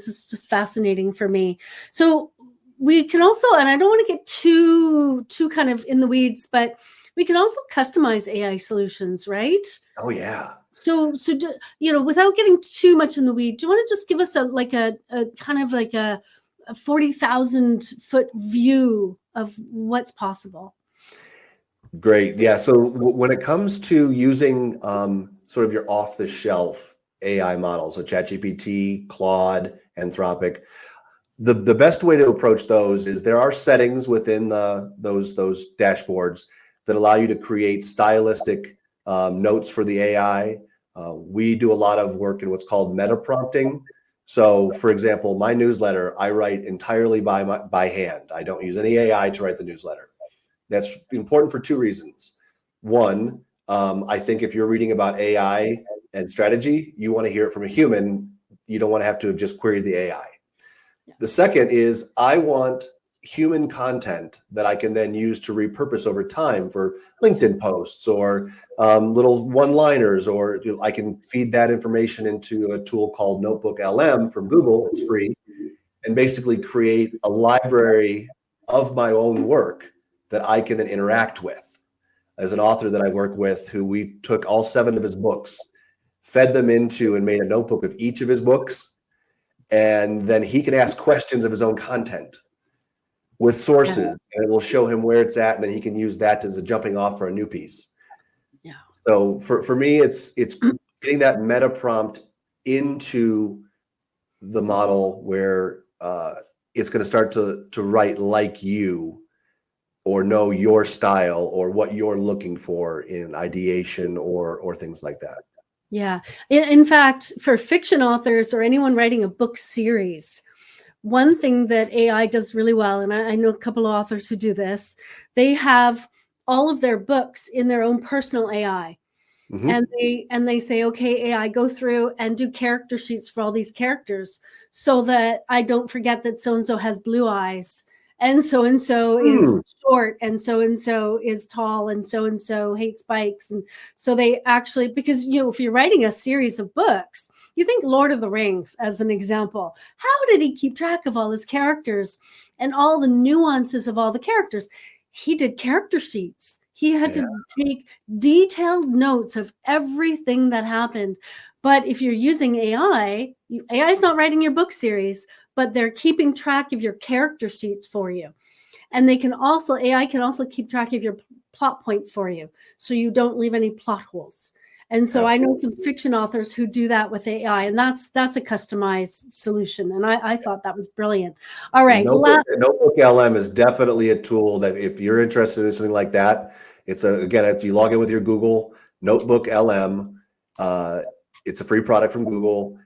this is just fascinating for me. So we can also, and I don't want to get too kind of in the weeds, but we can also customize AI solutions, right? Oh yeah. So without getting too much in the weed, do you want to just give us a kind of like a 40,000-foot view of what's possible? Great. Yeah. So when it comes to using sort of your off-the-shelf AI models, so ChatGPT, Claude, Anthropic, the best way to approach those is there are settings within those dashboards that allow you to create stylistic notes for the AI. We do a lot of work in what's called meta prompting. So, for example, my newsletter, I write entirely by hand. I don't use any AI to write the newsletter. That's important for two reasons. One, I think if you're reading about AI and strategy, you want to hear it from a human. You don't want to have to have just queried the AI. The second is I want human content that I can then use to repurpose over time for LinkedIn posts or little one-liners, or I can feed that information into a tool called Notebook LM from Google. It's free, and basically create a library of my own work that I can then interact with. As an author that I work with, who we took all 7 of his books, fed them into and made a notebook of each of his books, and then he can ask questions of his own content with sources, and it will show him where it's at, and then he can use that as a jumping off for a new piece. Yeah. So for me, it's getting that meta prompt into the model where it's going to start to write like you, or know your style or what you're looking for in ideation or things like that. Yeah. In fact, for fiction authors or anyone writing a book series, one thing that AI does really well, and I know a couple of authors who do this, they have all of their books in their own personal AI. Mm-hmm. And they say, okay, AI, go through and do character sheets for all these characters so that I don't forget that so-and-so has blue eyes, and so is short, and so is tall, and so hates bikes. And so they actually, because if you're writing a series of books, you think Lord of the Rings as an example. How did he keep track of all his characters and all the nuances of all the characters? He did character sheets. He had to take detailed notes of everything that happened. But if you're using AI is not writing your book series, but they're keeping track of your character sheets for you. And AI can also keep track of your plot points for you, so you don't leave any plot holes. And so I know some fiction authors who do that with AI, and that's a customized solution. And I thought that was brilliant. All right. Notebook LM is definitely a tool that if you're interested in something like that, it's you log in with your Google Notebook LM. It's a free product from Google.